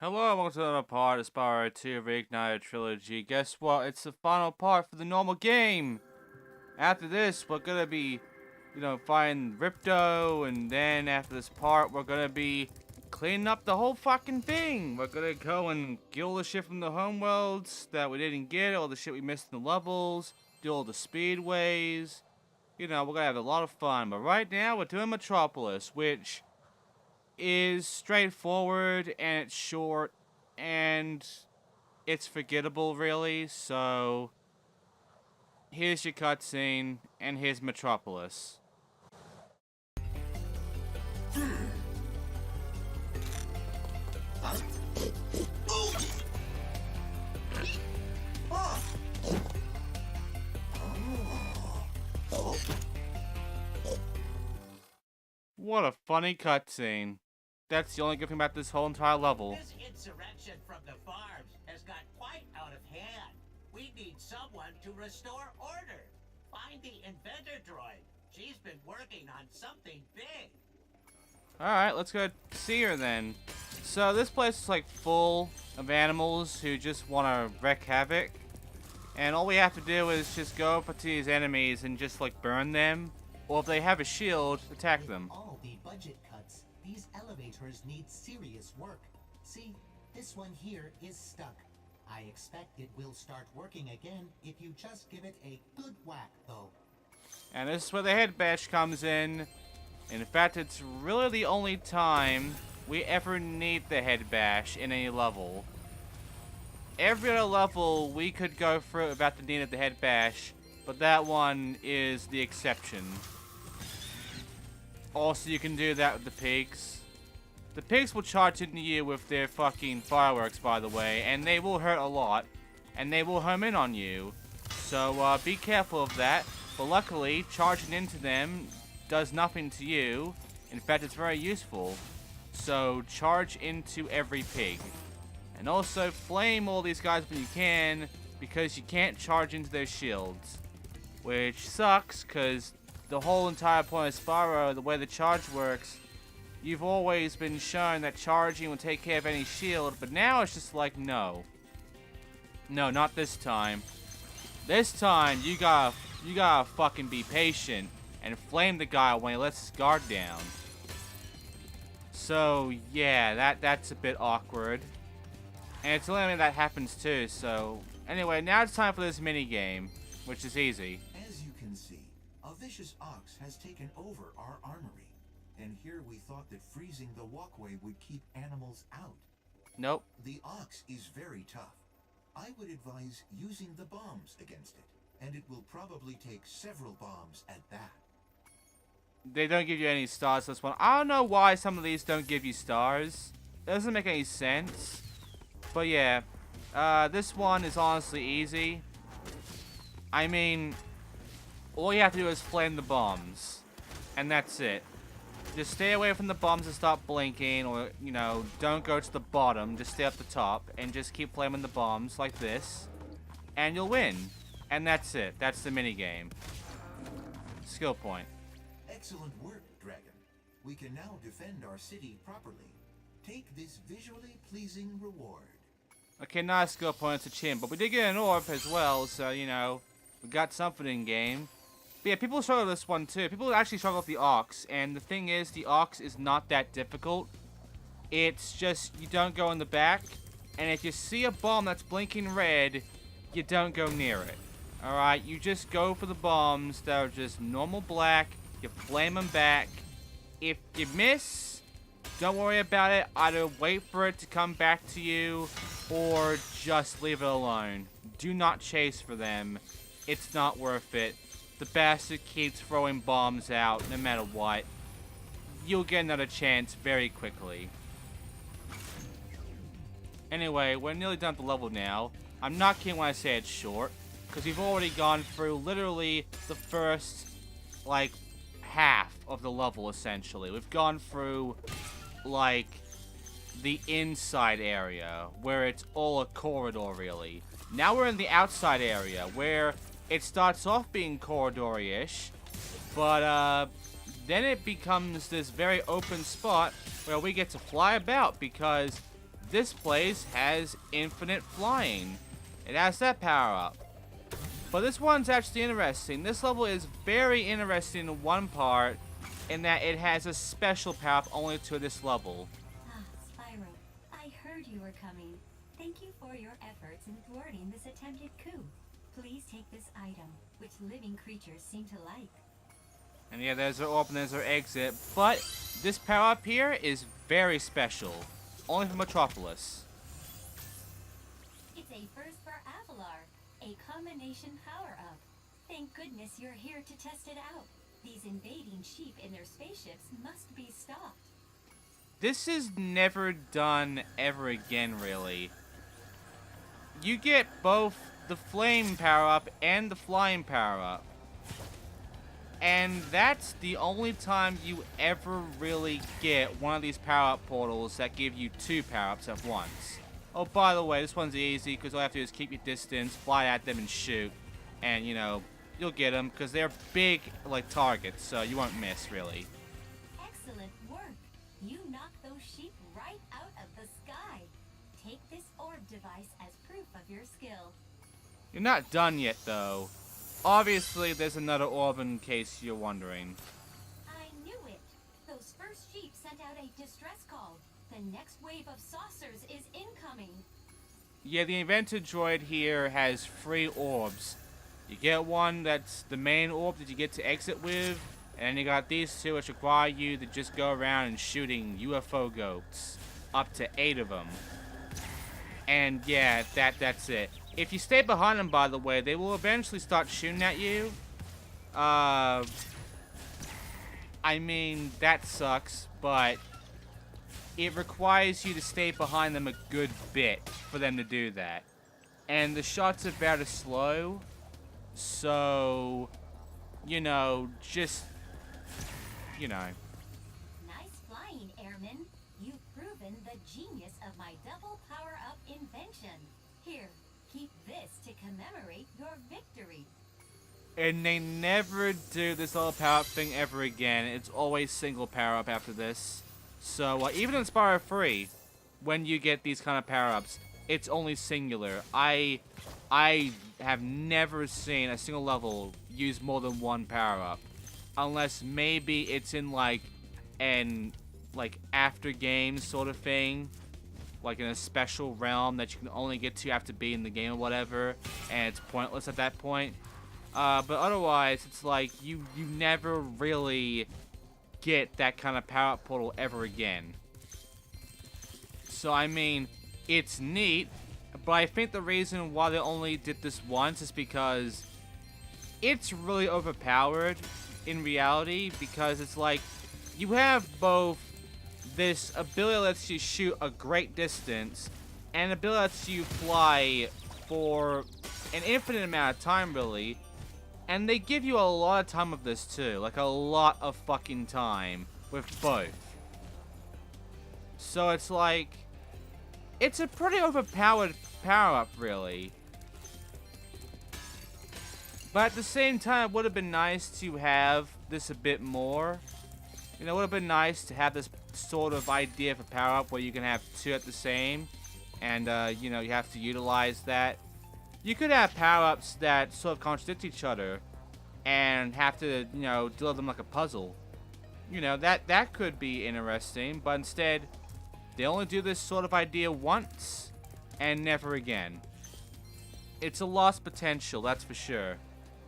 Hello, welcome to another part of Spyro 2 Reignited Trilogy. Guess what? It's the final part for the normal game. After this, we're gonna be, fighting Ripto, and then after this part, we're gonna be cleaning up the whole fucking thing. We're gonna go and get all the shit from the homeworlds that we didn't get, all the shit we missed in the levels, do all the speedways. We're gonna have a lot of fun. But right now, we're doing Metropolis, which is straightforward and it's short and it's forgettable, really. So here's your cutscene and here's Metropolis. What a funny cutscene. That's the only good thing about this whole entire level. This insurrection from the farms has got quite out of hand. We need someone to restore order. Find the inventor droid. She's been working on something big. Alright, let's go see her then. So this place is like full of animals who just want to wreak havoc. And all we have to do is just go up to these enemies and just like burn them. Or if they have a shield, attack them. All the budget cuts. These elevators need serious work. See, this one here is stuck. I expect it will start working again if you just give it a good whack, though. And this is where the head bash comes in. In fact, it's really the only time we ever need the head bash in any level. Every other level we could go through without the need of the head bash, but that one is the exception. Also, you can do that with the pigs. The pigs will charge into you with their fucking fireworks, by the way, and they will hurt a lot, and they will home in on you. So, be careful of that. But luckily, charging into them does nothing to you. In fact, it's very useful. So, charge into every pig. And also, flame all these guys when you can, because you can't charge into their shields. Which sucks, because the whole entire point of Spyro, the way the charge works, you've always been shown that charging will take care of any shield, but now it's just like, no. No, not this time. This time, you gotta fucking be patient and flame the guy when he lets his guard down. So, yeah, that's a bit awkward. And it's only when that happens too, so... Anyway, now it's time for this mini game, which is easy. As you can see, a vicious ox has taken over our armory. And here we thought that freezing the walkway would keep animals out. Nope. The ox is very tough. I would advise using the bombs against it. And it will probably take several bombs at that. They don't give you any stars this one. I don't know why some of these don't give you stars. It doesn't make any sense. But yeah, this one is honestly easy. I mean, all you have to do is flame the bombs. And that's it. Just stay away from the bombs and stop blinking, or, don't go to the bottom. Just stay up the top and just keep flaming the bombs like this. And you'll win. And that's it. That's the minigame. Skill point. Excellent work, Dragon. We can now defend our city properly. Take this visually pleasing reward. Okay, nice skill point to Chin, but we did get an orb as well, so, we got something in game. But yeah, people struggle with this one too. People actually struggle with the Ox, and the thing is, the Ox is not that difficult. It's just, you don't go in the back, and if you see a bomb that's blinking red, you don't go near it. Alright, you just go for the bombs that are just normal black, you flame them back. If you miss, don't worry about it. Either wait for it to come back to you, or just leave it alone. Do not chase for them. It's not worth it. The bastard keeps throwing bombs out no matter what. You'll get another chance very quickly. Anyway, we're nearly done with the level now. I'm not kidding when I say it's short, because we've already gone through literally the first, half of the level, essentially. We've gone through, the inside area, where it's all a corridor, really. Now we're in the outside area, where it starts off being corridor-ish, but, then it becomes this very open spot where we get to fly about, because this place has infinite flying. It has that power up. But this one's actually interesting. This level is very interesting in one part, in that it has a special power up only to this level. Ah, Spyro, I heard you were coming. Thank you for your efforts in thwarting this attempted coup. Please take this item, which living creatures seem to like. And yeah, there's our orb and there's our exit. But this power up here is very special. Only for Metropolis. It's a first for Avalar, a combination power-up. Thank goodness you're here to test it out. These invading sheep in their spaceships must be stopped. This is never done ever again, really. You get both the flame power-up and the flying power-up. And that's the only time you ever really get one of these power-up portals that give you two power-ups at once. Oh, by the way, this one's easy because all you have to do is keep your distance, fly at them, and shoot. And, you know, you'll get them because they're big, like, targets, so you won't miss, really. Excellent work. You knocked those sheep right out of the sky. Take this orb device as proof of your skill. You're not done yet, though. Obviously, there's another orb in case you're wondering. I knew it. Those first sheep sent out a distress call. The next wave of saucers is incoming. Yeah, the inventor droid here has 3 orbs. You get one that's the main orb that you get to exit with, and then you got these 2 which require you to just go around and shooting UFO goats. Up to 8 of them. And yeah, that's it. If you stay behind them, by the way, they will eventually start shooting at you. I mean, that sucks, but it requires you to stay behind them a good bit for them to do that. And the shots are very slow, so, you know, just, you know. Nice flying, Airman. You've proven the genius of my double power-up invention. Here, keep this to commemorate your victory. And they never do this little power-up thing ever again. It's always single power-up after this. So, even in Spyro 3, when you get these kind of power-ups, it's only singular. I have never seen a single level use more than one power-up. Unless maybe it's in, like, an, like, after-game sort of thing. Like in a special realm that you can only get to after being in the game or whatever, and it's pointless at that point. But otherwise, it's like you never really get that kind of power-up portal ever again. So I mean, it's neat, but I think the reason why they only did this once is because it's really overpowered in reality, because it's like you have both this ability that lets you shoot a great distance, and ability that lets you fly for an infinite amount of time, really. And they give you a lot of time with this, too. Like, a lot of fucking time with both. So it's like, it's a pretty overpowered power-up, really. But at the same time, it would have been nice to have this a bit more. You know, it would have been nice to have this sort of idea of a power-up where you can have 2 at the same. And, you know, you have to utilize that. You could have power-ups that sort of contradict each other and have to, you know, deal with them like a puzzle. You know, that could be interesting, but instead, they only do this sort of idea once and never again. It's a lost potential, that's for sure.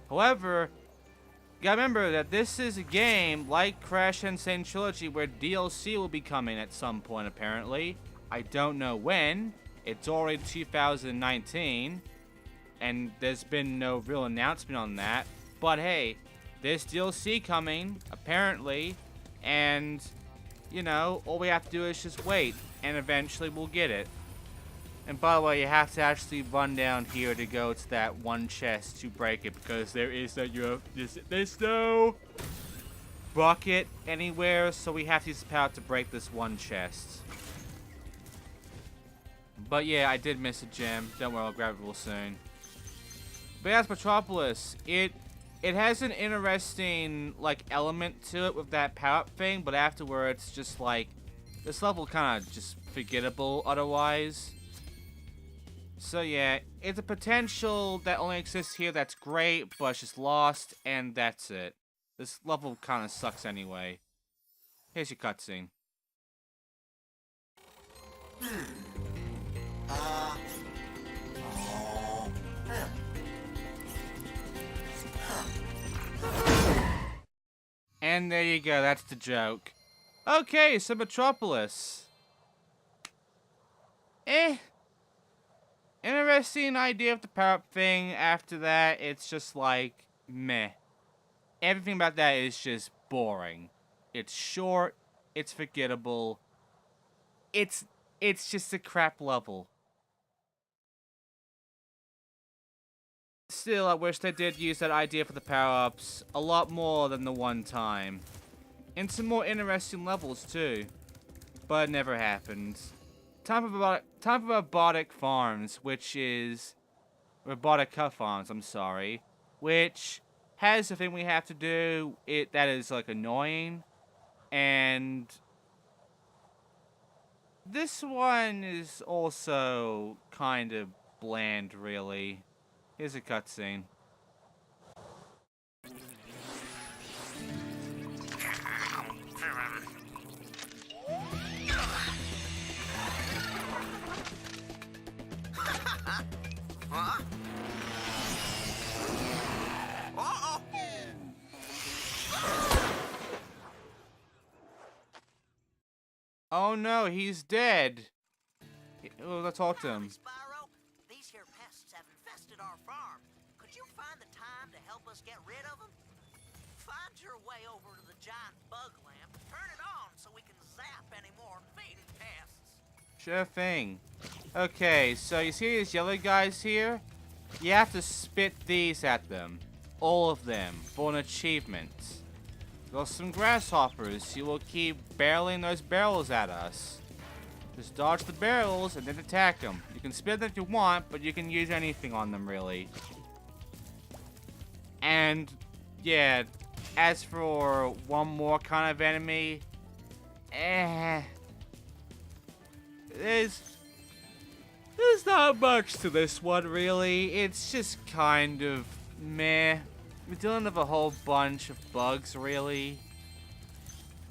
However, you gotta remember that this is a game like Crash Insane Trilogy where DLC will be coming at some point, apparently. I don't know when. It's already 2019. And there's been no real announcement on that. But hey, there's DLC coming, apparently. And, you know, all we have to do is just wait. And eventually we'll get it. And by the way, you have to actually run down here to go to that one chest to break it. Because there is no, there's no bucket anywhere. So we have to use the power to break this one chest. But yeah, I did miss a gem. Don't worry, I'll grab it real soon. But as Metropolis, it has an interesting, like, element to it with that power-up thing, but afterwards, just, like, This level kind of just forgettable otherwise. So yeah, it's a potential that only exists here that's great, but it's just lost, and that's it. This level kind of sucks anyway. Here's your cutscene. And there you go, that's the joke. Okay, so Metropolis. Interesting idea of the power-up thing. After that, it's just like, meh. Everything about that is just boring. It's short, it's forgettable. It's just a crap level. Still, I wish they did use that idea for the power-ups a lot more than the one time. And some more interesting levels, too. But it never happened. Time for Robotic Farms, which is... Robotica Farms, I'm sorry. Which has the thing we have to do that is, like, annoying. And... this one is also kind of bland, really. Here's a cutscene. Huh? Uh-oh. Oh no, he's dead. Oh, let's talk to him. Howdy, Spyro. These here pests have infested our farm. Could you find the time to help us get rid of them? Find your way over to the giant bug lamp, turn it on so we can zap any more invading pests. Sure thing. Okay, so you see these yellow guys here? You have to spit these at them. All of them, for an achievement. There's some grasshoppers. You will keep barreling those barrels at us. Just dodge the barrels and then attack them. You can spit them if you want, but you can use anything on them, really. And, yeah, as for one more kind of enemy, There's not much to this one, really. It's just kind of meh. We're dealing with a whole bunch of bugs, really.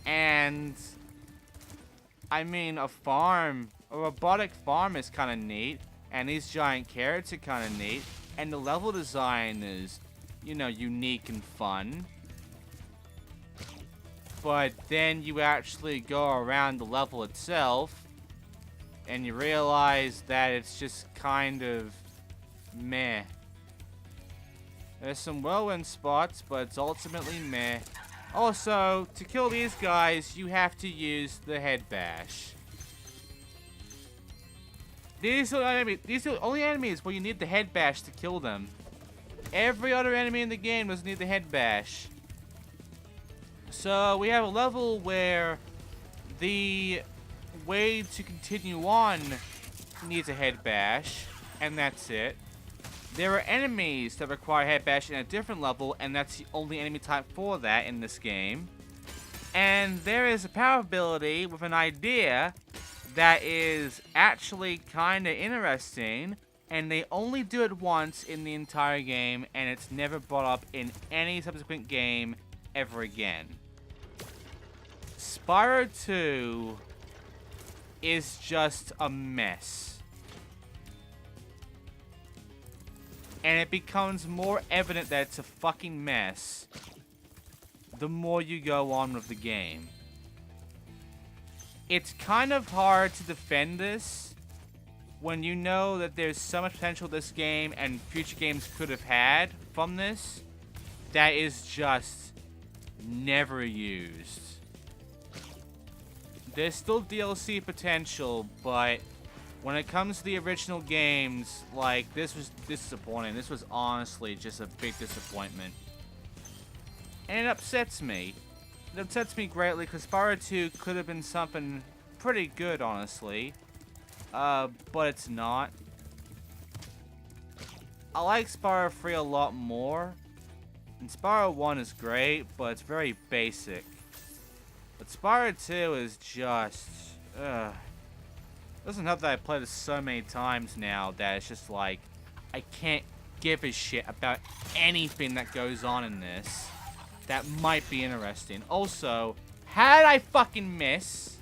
And, I mean, a robotic farm is kind of neat. And these giant carrots are kind of neat. And the level design is, you know, unique and fun. But then you actually go around the level itself, and you realize that it's just kind of meh. There's some whirlwind spots, but it's ultimately meh. Also, to kill these guys, you have to use the head bash. These are the only enemies where you need the head bash to kill them. Every other enemy in the game doesn't need the head bash. So we have a level where the way to continue on needs a head bash, and that's it. There are enemies that require head bash in a different level, and that's the only enemy type for that in this game. And there is a power ability with an idea that is actually kind of interesting, and they only do it once in the entire game, and it's never brought up in any subsequent game ever again. Spyro 2 is just a mess. And it becomes more evident that it's a fucking mess the more you go on with the game. It's kind of hard to defend this when you know that there's so much potential this game and future games could have had from this that is just never used. There's still DLC potential, but when it comes to the original games, like, this was disappointing. This was honestly just a big disappointment. And it upsets me. It upsets me greatly because Spyro 2 could have been something pretty good, honestly. But it's not. I like Spyro 3 a lot more. And Spyro 1 is great, but it's very basic. But Spyro 2 is just Doesn't help that I played this so many times now that it's just like, I can't give a shit about anything that goes on in this that might be interesting. Also, how did I fucking miss?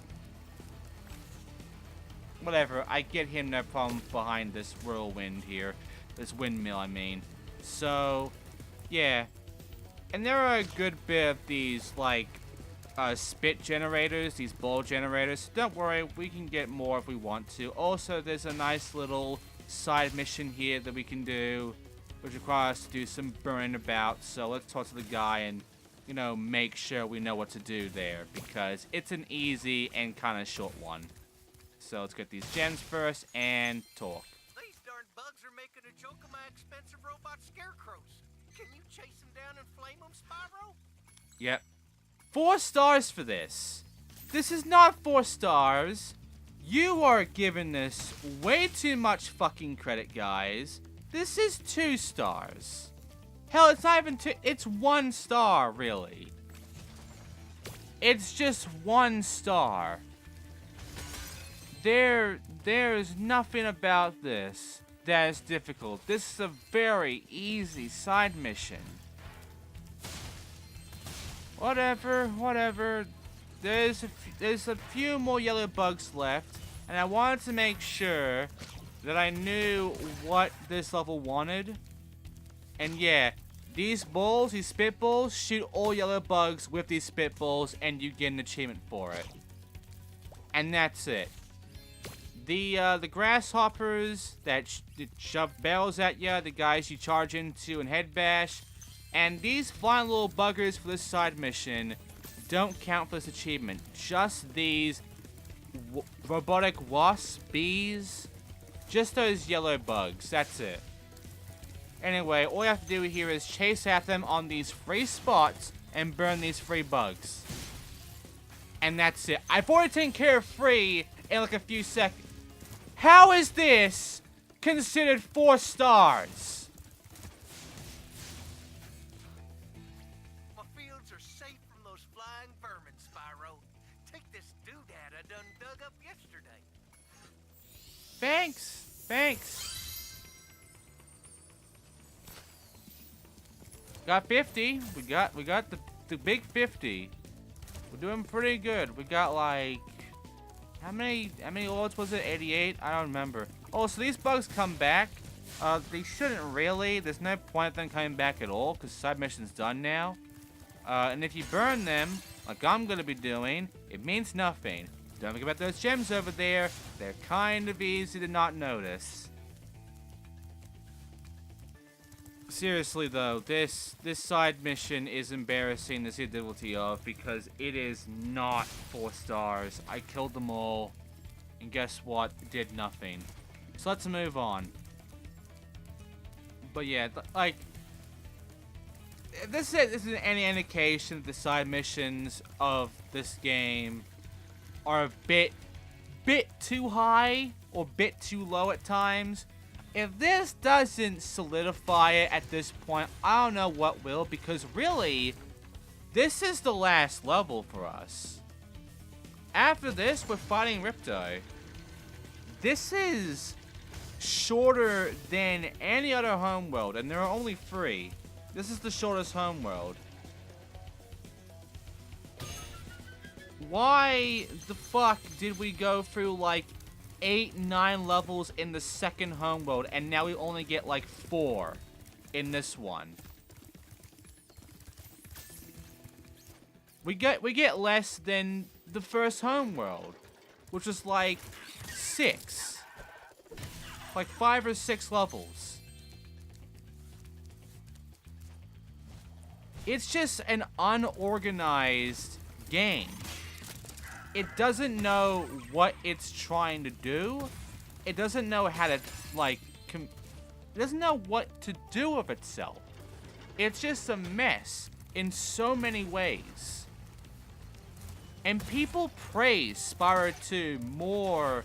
Whatever, I get him no problem behind this whirlwind here. This windmill, I mean. So, yeah. And there are a good bit of these, like, spit generators, these ball generators. Don't worry, we can get more if we want to. Also, there's a nice little side mission here that we can do, which requires us to do some burning about. So let's talk to the guy and, you know, make sure we know what to do there, because it's an easy and kind of short one. So let's get these gems first and talk. These darn bugs are making a joke of my expensive robot scarecrows. Can you chase them down and flame them, Spyro? Yep. 4 stars for this. This is not 4 stars. You are giving this way too much fucking credit, guys. This is 2 stars. Hell, it's not even 2. It's 1 star, really. It's just 1 star. There's nothing about this that is difficult. This is a very easy side mission. Whatever. There's a few more yellow bugs left, and I wanted to make sure that I knew what this level wanted. And yeah, these balls, these spitballs, shoot all yellow bugs with these spitballs, and you get an achievement for it. And that's it. The grasshoppers that shove barrels at ya, the guys you charge into and head bash, and these flying little buggers for this side mission don't count for this achievement. Just these robotic wasps, bees, just those yellow bugs. That's it. Anyway, all you have to do here is chase at them on these free spots and burn these free bugs. And that's it. I've already taken care of free in like a few seconds. How is this considered 4 stars? My fields are safe from those flying vermin, Spyro. Take this doodad I done dug up yesterday. Thanks. Got 50. We got the big 50. We're doing pretty good. We got like, how many lords was it? 88? I don't remember. Oh, so these bugs come back. They shouldn't really. There's no point in them coming back at all, because side mission's done now. And if you burn them, like I'm gonna be doing, it means nothing. Don't forget about those gems over there. They're kind of easy to not notice. Seriously though, this side mission is embarrassing to see the difficulty of, because it is not 4 stars. I killed them all, and guess what? Did nothing. So let's move on. But yeah, like, if this isn't any indication that the side missions of this game are a bit too high or bit too low at times. If this doesn't solidify it at this point, I don't know what will, because really, this is the last level for us. After this, we're fighting Ripto. This is shorter than any other homeworld, and there are only 3. This is the shortest homeworld. Why the fuck did we go through like 8, 9 levels in the second homeworld, and now we only get like 4 in this one? We get less than the first homeworld, which was like 6, like 5 or 6 levels. It's just an unorganized game. It doesn't know what it's trying to do. It doesn't know how to, like, it doesn't know what to do with itself. It's just a mess in so many ways. And people praise Spyro 2 more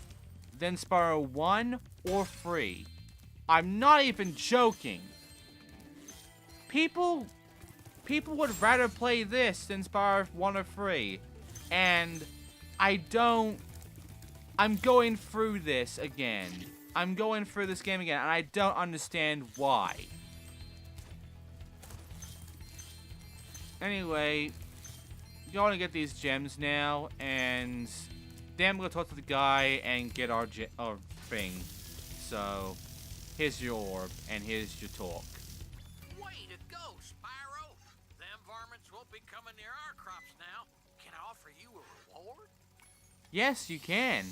than Spyro 1 or 3. I'm not even joking. People would rather play this than Spyro 1 or 3. And I don't I'm going through this again. I'm going through this game again, and I don't understand why. Anyway, going to get these gems now, and then we're gonna talk to the guy and get our thing. So, here's your orb, and here's your talk. Way to go, Spyro. Them varmints won't be coming near our crops now. Can I offer you a reward? Yes, you can.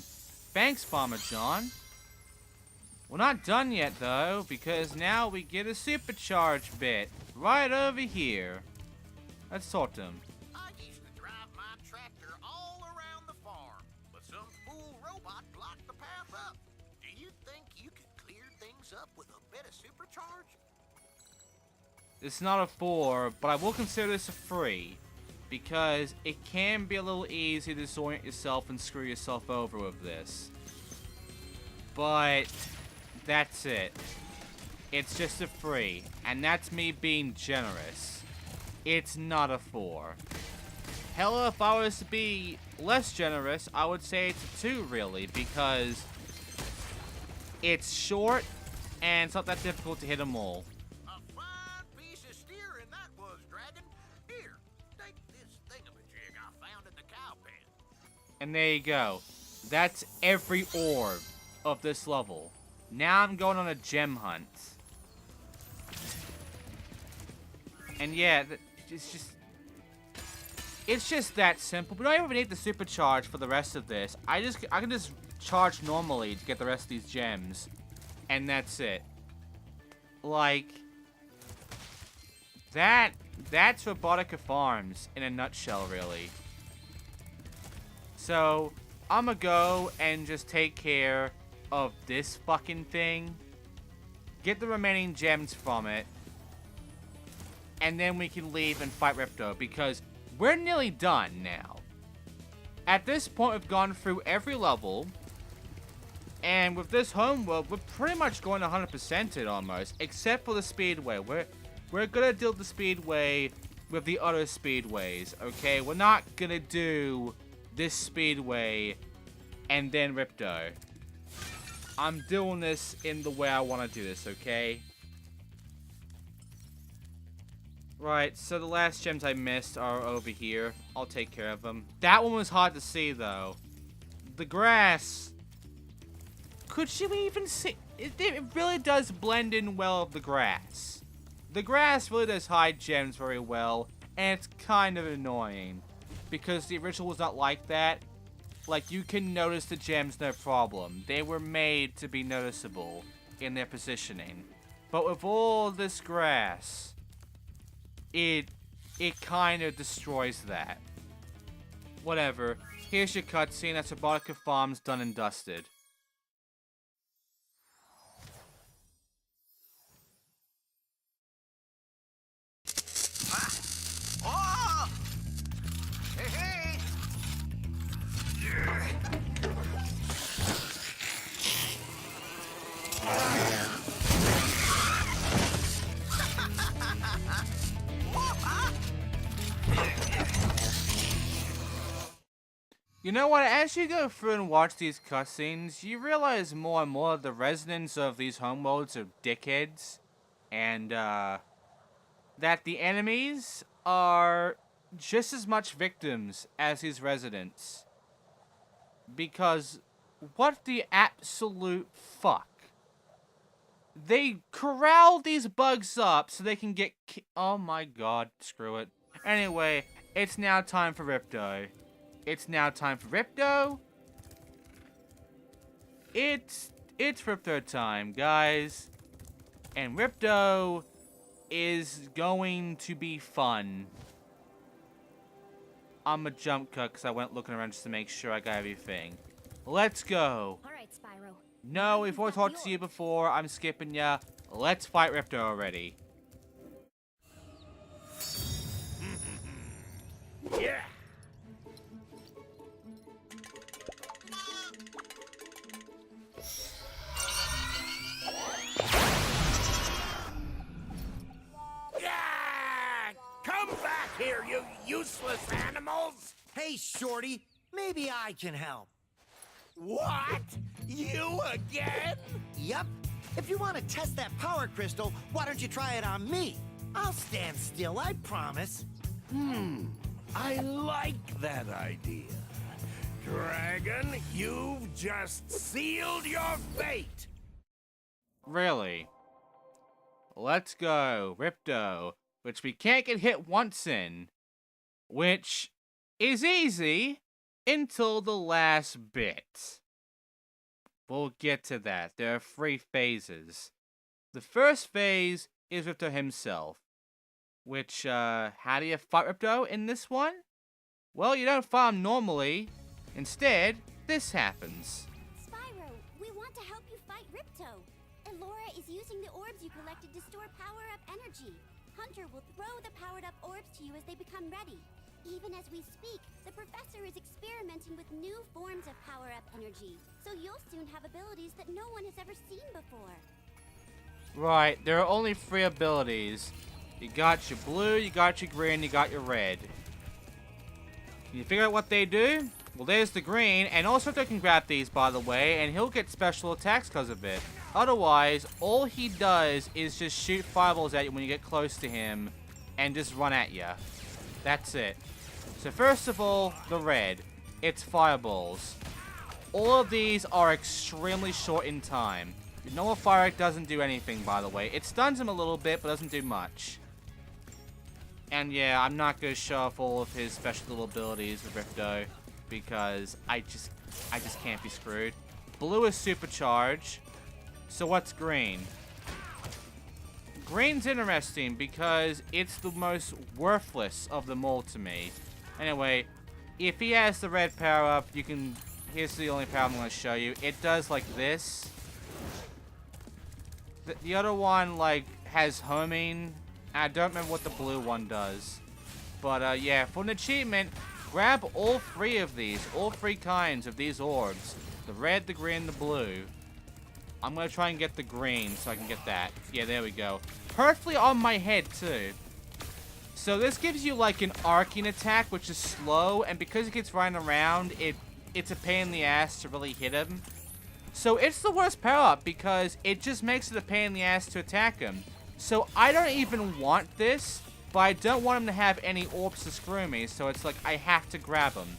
Thanks, Farmer John. We're not done yet, though, because now we get a supercharged bit right over here. Let's talk to him. I used to drive my tractor all around the farm, but some fool robot blocked the path up. Do you think you could clear things up with a bit of supercharge? It's not a 4, but I will consider this a 3. Because it can be a little easy to disorient yourself and screw yourself over with this. But that's it. It's just a 3, and that's me being generous. It's not a 4. Hell, if I was to be less generous, I would say it's a 2, really, because it's short and it's not that difficult to hit them all. A fine piece of steering that was, Dragon. Here, take this thingamajig I found in the cow pen. And there you go. That's every orb of this level. Now I'm going on a gem hunt. And yeah, it's just that simple. We don't even need the supercharge for the rest of this. I can just charge normally to get the rest of these gems. And that's it. Like, that's Robotica Farms in a nutshell, really. So, I'm gonna go and just take care of this fucking thing. Get the remaining gems from it. And then we can leave and fight Ripto, because we're nearly done now. At this point, we've gone through every level. And with this homeworld, we're pretty much going 100% it almost, except for the speedway. We're gonna deal with the speedway with the other speedways, okay? We're not gonna do this speedway and then Ripto. I'm doing this in the way I want to do this, okay? Right, so the last gems I missed are over here. I'll take care of them. That one was hard to see, though. The grass. Could you even see? It really does blend in well with the grass. The grass really does hide gems very well, and it's kind of annoying. Because the original was not like that. Like, you can notice the gems, no problem. They were made to be noticeable in their positioning. But with all this grass, it kind of destroys that. Whatever. Here's your cutscene. That's Robotica Farms done and dusted. Oh! Hey, hey! You know what, as you go through and watch these cutscenes, you realize more and more the residents of these homeworlds are dickheads. And, that the enemies are just as much victims as these residents. Because, what the absolute fuck? They corral these bugs up so they can get oh my god, screw it. Anyway, it's now time for Ripto. It's now time for Ripto. It's Ripto time, guys. And Ripto is going to be fun. I'm a jump cut because I went looking around just to make sure I got everything. Let's go. Alright, Spyro. No, we've already talked to you before. I'm skipping ya. Let's fight Ripto already. Yeah! Come back here, you useless animals! Hey, Shorty, maybe I can help. What? You again? Yup. If you want to test that power crystal, why don't you try it on me? I'll stand still, I promise. I like that idea. Dragon, you've just sealed your fate. Really? Let's go, Ripto, which we can't get hit once in, which is easy until the last bit. We'll get to that. There are 3 phases. The first phase is Ripto himself, which, how do you fight Ripto in this one? Well, you don't fight him normally. Instead, this happens. Spyro, we want to help you fight Ripto. Elora is using the orbs you collected to store power-up energy. Hunter will throw the powered-up orbs to you as they become ready. Even as we speak, the professor is experimenting with new forms of power-up energy, so you'll soon have abilities that no one has ever seen before. Right, there are only 3 abilities. You got your blue, you got your green, you got your red. Can you figure out what they do? Well, there's the green, and also Ripto can grab these, by the way, and he'll get special attacks because of it. Otherwise, all he does is just shoot fireballs at you when you get close to him, and just run at you. That's it. So first of all, the red. It's fireballs. All of these are extremely short in time. The normal fire doesn't do anything, by the way. It stuns him a little bit, but doesn't do much. And yeah, I'm not going to show off all of his special little abilities with Ripto, because I just can't be screwed. Blue is supercharge. So what's green? Green's interesting because it's the most worthless of them all to me. Anyway, if he has the red power-up, you can... Here's the only power I'm going to show you. It does like this. The other one, like, has homing. I don't remember what the blue one does. But, yeah, for an achievement, grab all 3 of these. All 3 kinds of these orbs. The red, the green, the blue. I'm going to try and get the green so I can get that. Yeah, there we go. Perfectly on my head, too. So this gives you, like, an arcing attack, which is slow. And because it gets running around, it's a pain in the ass to really hit him. So it's the worst power-up because it just makes it a pain in the ass to attack him. So I don't even want this, but I don't want him to have any orbs to screw me. So it's like I have to grab him.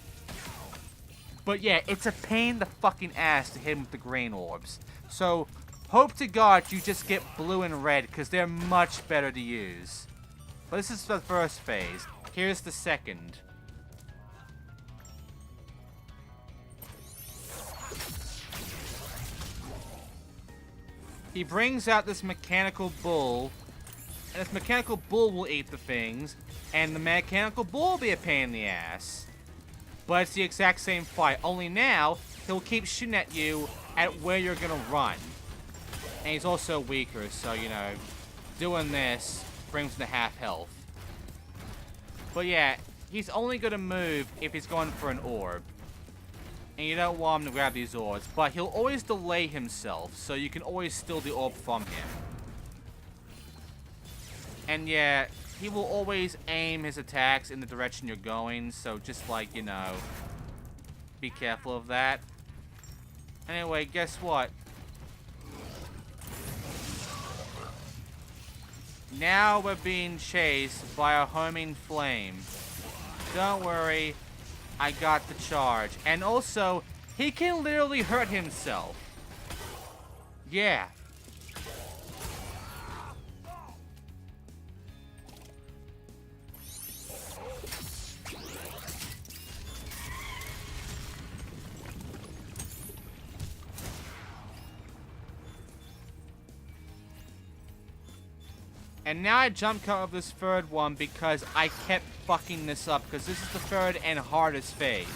But yeah, it's a pain in the fucking ass to hit him with the green orbs. So hope to God you just get blue and red because they're much better to use. But this is the first phase. Here's the second. He brings out this mechanical bull, and this mechanical bull will eat the things, and the mechanical bull will be a pain in the ass. But it's the exact same fight, only now, he'll keep shooting at you at where you're gonna run. And he's also weaker, so, you know, doing this brings him to half health. But yeah, he's only gonna move if he's going for an orb. And you don't want him to grab these orbs, but he'll always delay himself, so you can always steal the orb from him. And yeah, he will always aim his attacks in the direction you're going, so just like, you know, be careful of that. Anyway, guess what? Now we're being chased by a homing flame. Don't worry, I got the charge. And also, he can literally hurt himself. Yeah. And now I jump cut of this third one because I kept fucking this up because this is the third and hardest phase.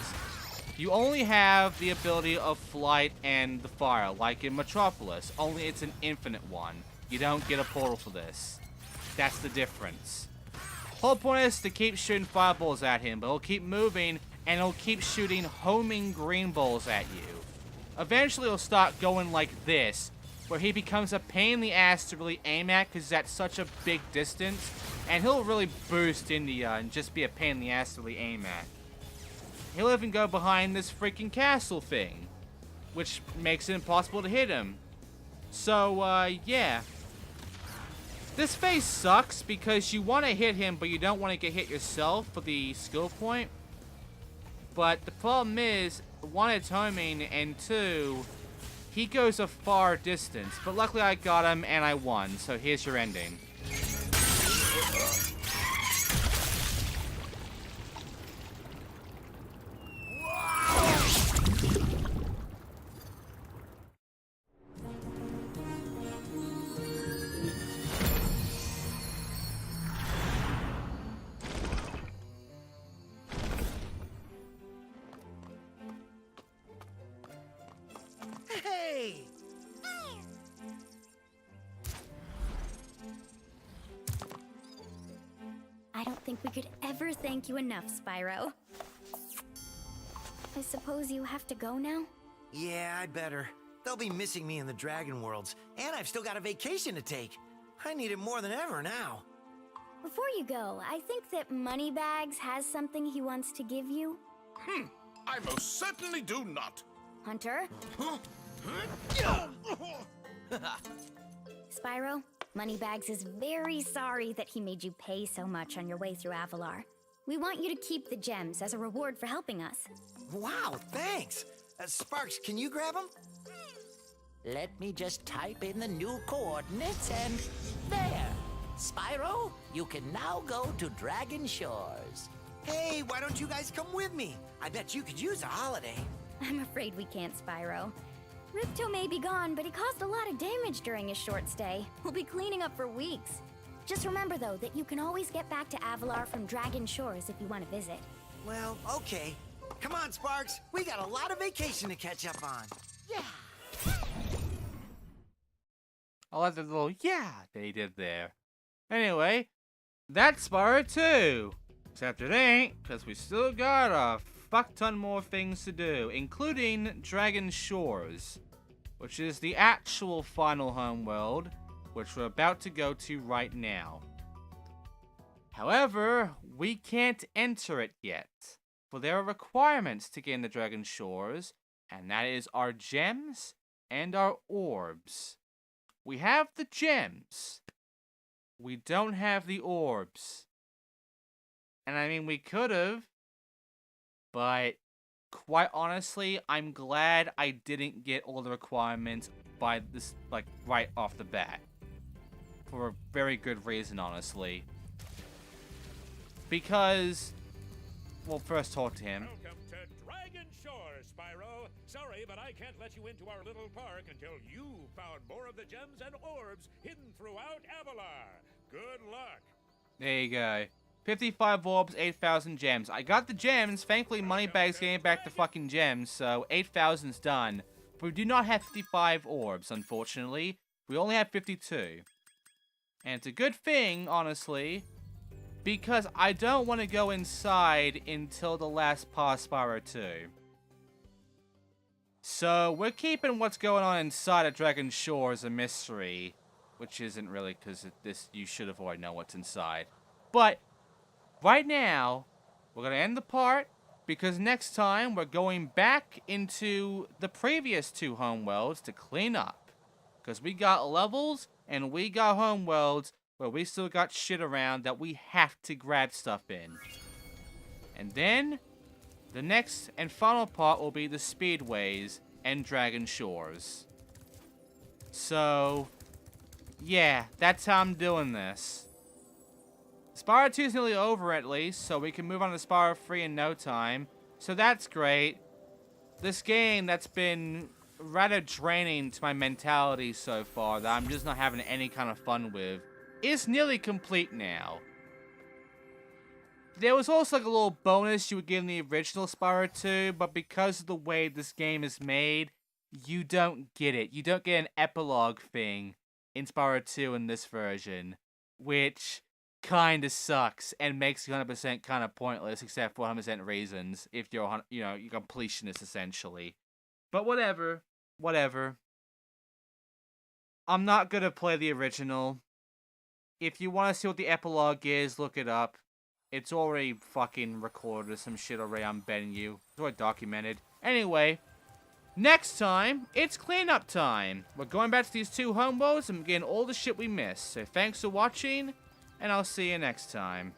You only have the ability of flight and the fire, like in Metropolis, only it's an infinite one. You don't get a portal for this. That's the difference. Whole point is to keep shooting fireballs at him, but he'll keep moving and he'll keep shooting homing green balls at you. Eventually he'll start going like this, where he becomes a pain in the ass to really aim at because he's at such a big distance, and he'll really boost into you and just be a pain in the ass to really aim at. He'll even go behind this freaking castle thing. which makes it impossible to hit him. So, yeah. This phase sucks because you want to hit him, but you don't want to get hit yourself for the skill point. But the problem is, one, it's homing, and two, he goes a far distance. But luckily I got him and I won, so here's your ending. Hey! I don't think we could ever thank you enough, Spyro. I suppose you have to go now? Yeah, I better. They'll be missing me in the Dragon Worlds, and I've still got a vacation to take. I need it more than ever now. Before you go, I think that Moneybags has something he wants to give you. I most certainly do not. Hunter? Spyro, Moneybags is very sorry that he made you pay so much on your way through Avalar. We want you to keep the gems as a reward for helping us. Wow, thanks. Sparks, can you grab them? Let me just type in the new coordinates and there. Spyro, you can now go to Dragon Shores. Hey, why don't you guys come with me? I bet you could use a holiday. I'm afraid we can't, Spyro. Ripto may be gone, but he caused a lot of damage during his short stay. We'll be cleaning up for weeks. Just remember, though, that you can always get back to Avalar from Dragon Shores if you want to visit. Well, okay. Come on, Sparks. We got a lot of vacation to catch up on. Yeah. I like the little yeah they did there. Anyway, that's Spyro 2. Except it ain't, because we still got a fuck ton more things to do, including Dragon Shores, which is the actual final homeworld, which we're about to go to right now. However, we can't enter it yet, for there are requirements to get in the Dragon Shores, and that is our gems and our orbs. We have the gems. We don't have the orbs. And I mean, we could have, but quite honestly, I'm glad I didn't get all the requirements by this, like, right off the bat. For a very good reason, honestly. Because, well, first talk to him. Welcome to Dragon Shores, Spyro. Sorry, but I can't let you into our little park until you've found more of the gems and orbs hidden throughout Avalar. Good luck. There you go. 55 orbs, 8,000 gems. I got the gems. Thankfully, Moneybags gave back the fucking gems, so 8,000's done. But we do not have 55 orbs, unfortunately. We only have 52. And it's a good thing, honestly, because I don't want to go inside until the last part of Spyro 2. So, we're keeping what's going on inside of Dragon Shores a mystery. Which isn't really, because this you should have already known what's inside. But, right now, we're going to end the part, because next time we're going back into the previous two homeworlds to clean up. Because we got levels, and we got homeworlds where we still got shit around that we have to grab stuff in. And then, the next and final part will be the Speedways and Dragon Shores. So, yeah, that's how I'm doing this. Spyro 2 is nearly over at least, so we can move on to Spyro 3 in no time. So that's great. This game that's been rather draining to my mentality so far, that I'm just not having any kind of fun with, is nearly complete now. There was also like a little bonus you would get in the original Spyro 2, but because of the way this game is made, you don't get it. You don't get an epilogue thing in Spyro 2 in this version, which kinda sucks and makes it 100% kind of pointless, except for 100% reasons, if you're, you know, you're completionist essentially. But whatever. I'm not gonna play the original. If you want to see what the epilogue is, look it up. It's already fucking recorded or some shit already, I'm betting you. It's already documented. Anyway, Next time, it's cleanup time. We're going back to these 2 homeworlds and getting all the shit we missed. So thanks for watching, and I'll see you next time.